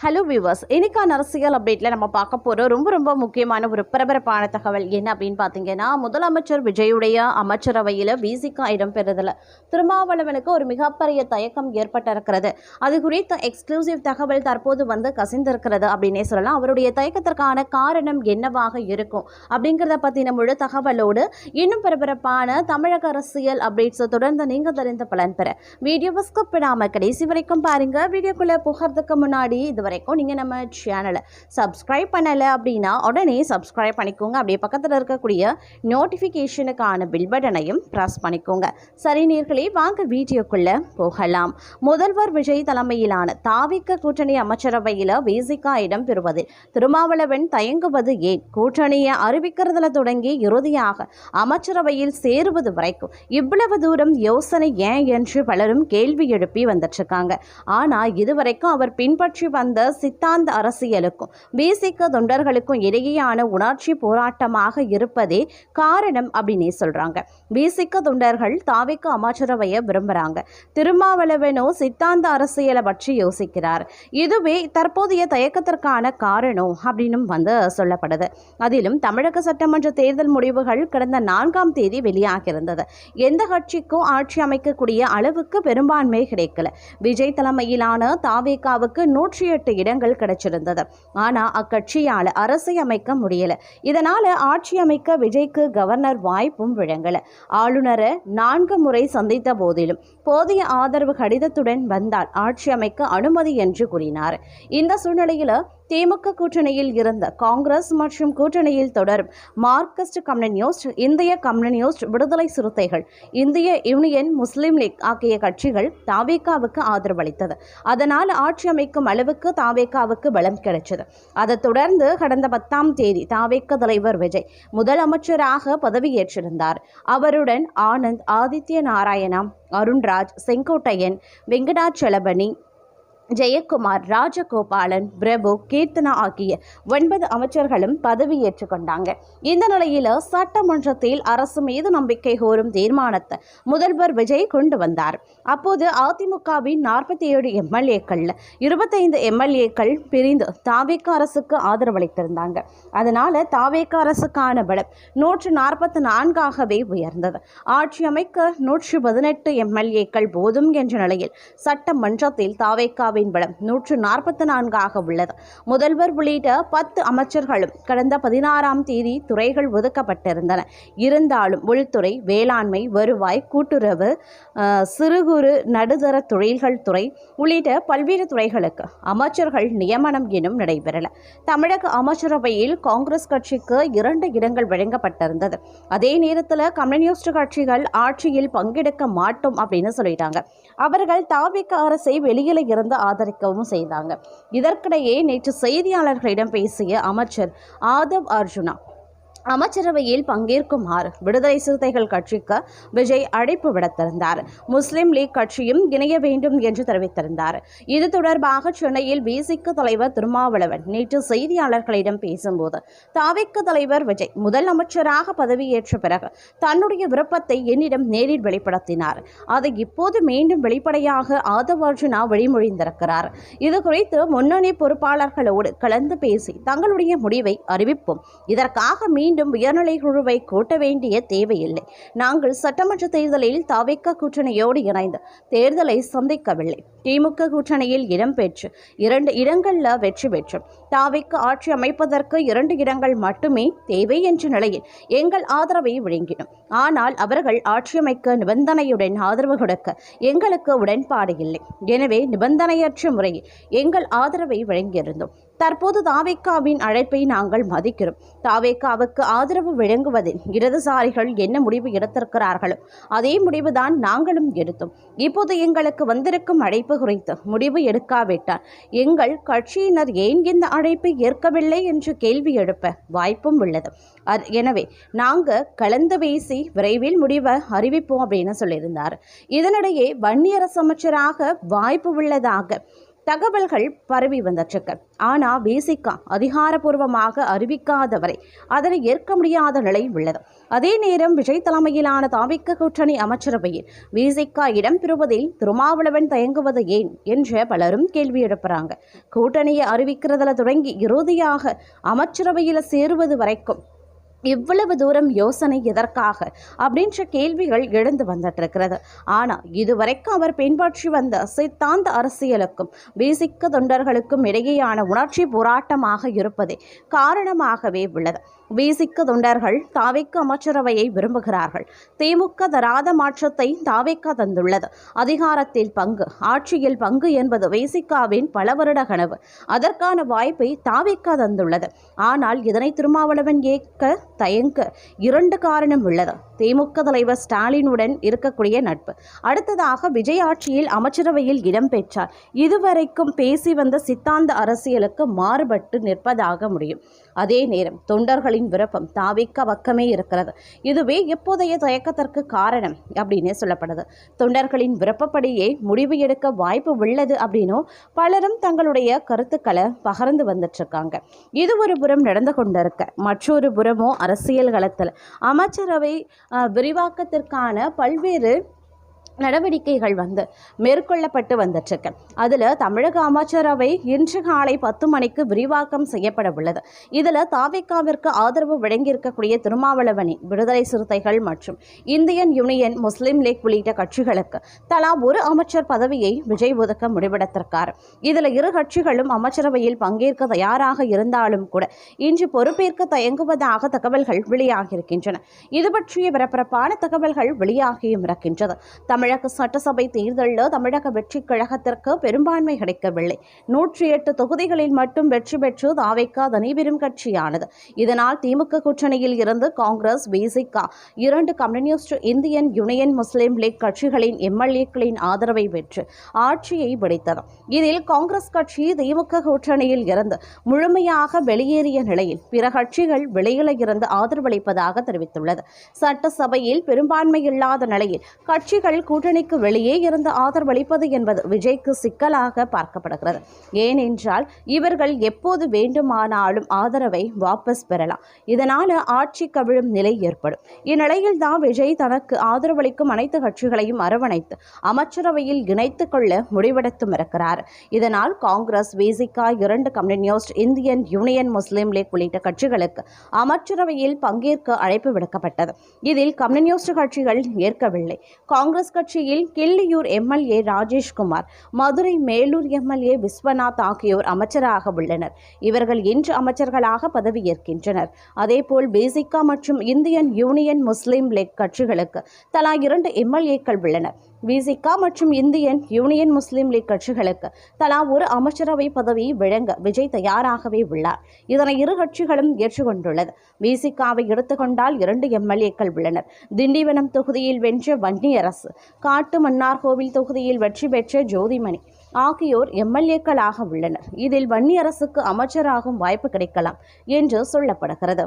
Hello viewers, இன்னைக்கான அரசியல் அப்டேட்டில் நம்ம பார்க்க போகிற ரொம்ப முக்கியமான ஒரு பரபரப்பான தகவல் என்ன அப்படின்னு பார்த்தீங்கன்னா, முதலமைச்சர் விஜயுடைய அமைச்சரவையில் விசிக இடம்பெறுதில் திருமாவளவனுக்கு ஒரு மிகப்பெரிய தயக்கம் ஏற்பட்டிருக்கிறது. அது குறித்த எக்ஸ்க்ளூசிவ் தகவல் தற்போது கசிந்திருக்கிறது அப்படின்னே சொல்லலாம். அவருடைய தயக்கத்திற்கான காரணம் என்னவாக இருக்கும் அப்படிங்கிறத பற்றின முழு தகவலோடு இன்னும் பரபரப்பான தமிழக அரசியல் அப்டேட்ஸை தொடர்ந்து நீங்கள் தெரிந்த பலன் பெற வீடியோவை ஸ்கிப் பண்ணாமல் கடைசி வரைக்கும் பாருங்க. வீடியோக்குள்ளே போகிறதுக்கு முன்னாடி வரைக்கும் நீங்கள் நம்ம சேனலை சப்ஸ்கிரைப் பண்ணலை அப்படின்னா உடனே சப்ஸ்கிரைப் பண்ணிக்கோங்க. அப்படியே பக்கத்தில் இருக்கக்கூடிய நோட்டிஃபிகேஷனுக்கான பில் பட்டனையும் ப்ரெஸ் பண்ணிக்கோங்க. சரி நேயர்களே, வாங்க வீடியோக்குள்ள போகலாம். முதல்வர் விஜய் தலைமையிலான தாவிக கூட்டணி அமைச்சரவையில் விசிக இடம் பெறுவதில் திருமாவளவன் தயங்குவது ஏன்? கூட்டணியை அறிவிக்கிறதுல தொடங்கி இறுதியாக அமைச்சரவையில் சேருவது வரைக்கும் இவ்வளவு தூரம் யோசனை ஏன் என்று பலரும் கேள்வி எழுப்பி வந்துட்டு இருக்காங்க. ஆனால் இதுவரைக்கும் அவர் பின்பற்றி வந்த சித்தாந்த அரசியலுக்கும் விசிக தொண்டர்களுக்கும் இடையேயான உணர்ச்சி போராட்டமாக இருப்பதே காரணம் அப்படின்னே சொல்றாங்க. விசிக தொண்டர்கள் தாவிக அமைச்சரவையை விரும்புறாங்க. திருமாவளவனோ சித்தாந்த அரசியலை பற்றி யோசிக்கிறார். இதுவே தற்போதைய தயக்கத்திற்கான காரணம் அப்படின்னு சொல்லப்படுது. அதிலும் தமிழக சட்டமன்ற தேர்தல் முடிவுகள் கடந்த 4ஆம் தேதி வெளியாகியிருந்தது. எந்த கட்சிக்கும் ஆட்சி அமைக்கக்கூடிய அளவுக்கு பெரும்பான்மை கிடைக்கல. விஜய் தலைமையிலான தாவேகாவுக்கு 108 இடங்கள் கிடைச்சிருந்தது. ஆனா அக்கட்சியால அரசை அமைக்க முடியல. இதனால ஆட்சி அமைக்க விஜய்க்கு கவர்னர் வாய்ப்பும் வழங்கல. ஆளுநரை 4 முறை சந்தித்த போதிலும் போதிய ஆதரவு கடிதத்துடன் வந்தால் ஆட்சி அமைக்க அனுமதி என்று கூறினார். இந்த சூழ்நிலையில திமுக கூட்டணியில் இருந்த காங்கிரஸ் மற்றும் கூட்டணியில் தொடரும் மார்க்சிஸ்ட் கம்யூனிஸ்ட், இந்திய கம்யூனிஸ்ட், விடுதலை சிறுத்தைகள், இந்திய யூனியன் முஸ்லீம் லீக் ஆகிய கட்சிகள் தாவேகாவுக்கு ஆதரவளித்தது. அதனால் ஆட்சி அமைக்கும் அளவுக்கு தாவேகாவுக்கு பலம் கிடைச்சது. அதைத் தொடர்ந்து கடந்த 10ஆம் தேதி தாவேக தலைவர் விஜய் முதலமைச்சராக பதவியேற்றிருந்தார். அவருடன் ஆனந்த், ஆதித்ய நாராயணா, அருண்ராஜ், செங்கோட்டையன், வெங்கடாச்சலபதி, ஜெயக்குமார், ராஜகோபாலன், பிரபு, கீர்த்தனா ஆகிய 9 அமைச்சர்களும் பதவியேற்றுக் கொண்டாங்க. இந்த நிலையில சட்டமன்றத்தில் அரசு மீது நம்பிக்கை கோரும் தீர்மானத்தை முதல்வர் விஜய் கொண்டு வந்தார். அப்போது அதிமுகவின் 47 எம்எல்ஏக்கள்ல 25 எம்எல்ஏக்கள் பிரிந்து தாவேக அரசுக்கு ஆதரவளித்திருந்தாங்க. அதனால தாவேக அரசுக்கான பலம் 144ஆகவே உயர்ந்தது. ஆட்சி அமைக்க 118 எம்எல்ஏக்கள் போதும் என்ற நிலையில் சட்டமன்றத்தில் தாவேக பலம் 144ஆக உள்ளது. முதல்வர் உள்ளிட்ட 10 அமைச்சர்களும் கடந்த 16ஆம் தேதி துறைகள் ஒதுக்கப்பட்டிருந்தன. இருந்தாலும் உள்துறை, வேளாண்மை, வருவாய், கூட்டுறவு, சிறு குறு நடுத்தர தொழில்கள் துறை உள்ளிட்ட பல்வேறு துறைகளுக்கு அமைச்சர்கள் நியமனம் எனும் நடைபெறல. தமிழக அமைச்சரவையில் காங்கிரஸ் கட்சிக்கு 2 இடங்கள் வழங்கப்பட்டிருந்தது. அதே நேரத்தில் கம்யூனிஸ்ட் கட்சிகள் ஆட்சியில் பங்கெடுக்க மாட்டோம் அப்படின்னு சொல்லிட்டாங்க. அவர்கள் தாவேக அரசை வெளியில இருந்து ஆதரிக்கவும் செய்தாங்க. இதற்கிடையே நேற்று செய்தியாளர்களிடம் பேசிய அமைச்சர் ஆதவ் அர்ஜுனா அமைச்சரவையில் பங்கேற்குமாறு விடுதலை சிறுத்தைகள் கட்சிக்கு விஜய் அழைப்பு விடுத்திருந்தார். முஸ்லிம் லீக் கட்சியும் இணைய வேண்டும் என்று தெரிவித்திருந்தார். இது தொடர்பாக சென்னையில் விசிக தலைவர் திருமாவளவன் நேற்று செய்தியாளர்களிடம் பேசும்போது, தாவேக தலைவர் விஜய் முதல் அமைச்சராக பதவியேற்ற பிறகு தன்னுடைய விருப்பத்தை என்னிடம் நேரில் வெளிப்படுத்தினார். அதை இப்போது மீண்டும் வெளிப்படையாக ஆதவ் அர்ஜுனா வழிமொழிந்திருக்கிறார். இது குறித்து முன்னணி பொறுப்பாளர்களோடு கலந்து பேசி தங்களுடைய முடிவை அறிவிப்போம். இதற்காக மீண்டும் உயர்நிலை குழுவை கூட்ட வேண்டிய தேவையில்லை. நாங்கள் சட்டமன்ற தேர்தலில் தாவேக கூட்டணியோடு இணைந்து தேர்தலை சந்திக்கவில்லை. திமுக கூட்டணியில் இடம்பெற்று 2 இடங்கள்ல வெற்றி பெற்றோம். தாவேக ஆட்சி அமைப்பதற்கு 2 இடங்கள் மட்டுமே தேவை என்ற நிலையில் எங்கள் ஆதரவை வழங்கினோம். ஆனால் அவர்கள் ஆட்சி அமைக்க நிபந்தனையுடன் ஆதரவு கொடுக்க எங்களுக்கு உடன்பாடு இல்லை. எனவே நிபந்தனையற்ற முறையில் எங்கள் ஆதரவை வழங்கியிருந்தோம். தற்போது தாவேகாவின் அழைப்பை நாங்கள் மதிக்கிறோம். தாவேகாவுக்கு ஆதரவு வழங்குவதில் இடதுசாரிகள் என்ன முடிவு எடுத்திருக்கிறார்களோ அதே முடிவுதான் நாங்களும் எடுத்தோம். இப்போது எங்களுக்கு வந்திருக்கும் அழைப்பு குறித்து முடிவு எடுக்காவிட்டால் எங்கள் கட்சியினர் ஏன் இந்த அழைப்பை ஏற்கவில்லை என்று கேள்வி எழுப்ப வாய்ப்பும் உள்ளது. எனவே நாங்கள் கலந்து பேசி விரைவில் முடிவை அறிவிப்போம் அப்படின்னு சொல்லியிருந்தார். இதனிடையே வன்னியரசு அமைச்சராக வாய்ப்பு உள்ளதாக தகவல்கள் பரவி வந்துட்டுருக்கு. ஆனால் விசிக அதிகாரப்பூர்வமாக அறிவிக்காதவரை அதனை ஏற்க முடியாத நிலை உள்ளது. அதே நேரம் விஜய் தலைமையிலான தாவிக கூட்டணி அமைச்சரவையில் விசிக இடம்பெறுவதில் திருமாவளவன் தயங்குவது ஏன் என்ற பலரும் கேள்வி எழுப்புறாங்க. கூட்டணியை அறிவிக்கிறதுல தொடங்கி இறுதியாக அமைச்சரவையில் சேருவது வரைக்கும் இவ்வளவு தூரம் யோசனை எதற்காக அப்படின்ற கேள்விகள் எழுந்து வந்துட்டு இருக்கிறது. ஆனால் இதுவரைக்கும் அவர் பின்பற்றி வந்த சித்தாந்த அரசியலுக்கும் விசிக தொண்டர்களுக்கும் இடையேயான உணர்ச்சி போராட்டமாக இருப்பதே காரணமாகவே உள்ளது. விசிக தொண்டர்கள் தாவேக அமைச்சரவையை விரும்புகிறார்கள். திமுக தராத மாற்றத்தை தாவேக தந்துள்ளது. அதிகாரத்தில் பங்கு, ஆட்சியில் பங்கு என்பது விசிகாவின் பல வருட கனவு. அதற்கான வாய்ப்பை தாவேக தந்துள்ளது. ஆனால் இதனை திருமாவளவன் ஏற்க தயங்க இரண்டு காரணம் உள்ளது. திமுக தலைவர் ஸ்டாலினுடன் இருக்கக்கூடிய நட்பு, அடுத்ததாக விஜய் ஆட்சியில் அமைச்சரவையில் இடம்பெற்றார். இதுவரைக்கும் பேசி வந்த சித்தாந்த அரசியலுக்கு மாறுபட்டு நிற்பதாக முடியும். அதே நேரம் தொண்டர்களின் விருப்பம் தாவிக பக்கமே இருக்கிறது. இதுவே எப்போதைய தயக்கத்திற்கு காரணம் அப்படின்னு சொல்லப்படுது. தொண்டர்களின் விருப்பப்படியே முடிவு எடுக்க வாய்ப்பு உள்ளது அப்படின்னும் பலரும் தங்களுடைய கருத்துக்களை பகிர்ந்து வந்துட்டு இருக்காங்க. இது ஒரு புறம் நடந்து கொண்டிருக்க, மற்றொரு புறமோ அரசியல் களத்தில் அமைச்சரவை விரிவாக்கத்திற்கான பல்வேறு நடவடிக்கைகள் மேற்கொள்ளப்பட்டு வந்துட்டுருக்கு. அதில் தமிழக அமைச்சரவை இன்று காலை 10 மணிக்கு விரிவாக்கம் செய்யப்பட உள்ளது. இதில் தாவேகாவிற்கு ஆதரவு வழங்கியிருக்கக்கூடிய திருமாவளவனி, விடுதலை சிறுத்தைகள் மற்றும் இந்தியன் யூனியன் முஸ்லீம் லீக் உள்ளிட்ட கட்சிகளுக்கு தலா ஒரு அமைச்சர் பதவியை விஜய் ஒதுக்க முடிவெடுத்திருக்கார். இதில் இரு கட்சிகளும் அமைச்சரவையில் பங்கேற்க தயாராக இருந்தாலும் கூட இன்று பொறுப்பேற்க தயங்குவதாக தகவல்கள் வெளியாகியிருக்கின்றன. இது பற்றிய பரபரப்பான தகவல்கள் வெளியாகியும் இருக்கின்றது. தமிழக சட்டசபை தேர்தலில் தமிழக வெற்றி கழகத்திற்கு பெரும்பான்மை கிடைக்கவில்லை. 108 தொகுதிகளில் மட்டும் வெற்றி பெற்று தாவேகா தனிபெரும் கட்சியானது. இதனால் திமுக கூட்டணியில் இருந்து காங்கிரஸ், விசிக, 2 கம்யூனிஸ்ட், இந்தியன் யூனியன் முஸ்லீம் லீக் கட்சிகளின் எம்எல்ஏக்களின் ஆதரவை பெற்று ஆட்சியை பிடித்தது. இதில் காங்கிரஸ் கட்சி திமுக கூட்டணியில் இருந்து முழுமையாக வெளியேறிய நிலையில் பிற கட்சிகள் வெளியில இருந்து ஆதரவளிப்பதாக தெரிவித்துள்ளது. சட்டசபையில் பெரும்பான்மை இல்லாத நிலையில் கட்சிகள் கூட்டணிக்கு வெளியே இருந்து ஆதரவளிப்பது என்பது விஜய்க்கு சிக்கலாக பார்க்கப்படுகிறது. ஏனென்றால் இவர்கள் எப்போது வேண்டுமானாலும் ஆதரவை வாபஸ் பெறலாம். இதனால் ஆட்சி கவிழும் நிலை ஏற்படும். இந்நிலையில் தான் விஜய் தனக்கு ஆதரவளிக்கும் அனைத்து கட்சிகளையும் அரவணைத்து அமைச்சரவையில் இணைத்துக் கொள்ள முடிவெடுத்தும் இருக்கிறார். இதனால் காங்கிரஸ், விசிக, 2 கம்யூனிஸ்ட், இந்தியன் யூனியன் முஸ்லீம் லீக் உள்ளிட்ட கட்சிகளுக்கு அமைச்சரவையில் பங்கேற்க அழைப்பு விடுக்கப்பட்டது. இதில் கம்யூனிஸ்ட் கட்சிகள் ஏற்கவில்லை. காங்கிரஸ் கட்சியில் கிள்ளியூர் எம்எல்ஏ ராஜேஷ்குமார், மதுரை மேலூர் எம்எல்ஏ விஸ்வநாத் ஆகியோர் அமைச்சராக உள்ளனர். இவர்கள் இன்று அமைச்சர்களாக பதவியேற்கின்றனர். அதேபோல் விசிக மற்றும் இந்தியன் யூனியன் முஸ்லீம் லீக் கட்சிகளுக்கு தலா 2 எம்எல்ஏக்கள் உள்ளனர். விசிக மற்றும் இந்தியன் யூனியன் முஸ்லீம் லீக் கட்சிகளுக்கு தலா ஒரு அமைச்சரவை பதவி வழங்க விஜய் தயாராகவே உள்ளார். இதனை இரு கட்சிகளும் ஏற்றுக்கொண்டுள்ளது. விசிகாவை எடுத்துக்கொண்டால் 2 எம்எல்ஏக்கள் உள்ளனர். திண்டிவனம் தொகுதியில் வென்ற வன்னியரசு, காட்டு மன்னார்கோவில் தொகுதியில் வெற்றி பெற்ற ஜோதிமணி ஆகியோர் எம்எல்ஏக்களாக உள்ளனர். இதில் வன்னியரசுக்கு அமைச்சராகும் வாய்ப்பு கிடைக்கலாம் என்று சொல்லப்படுகிறது.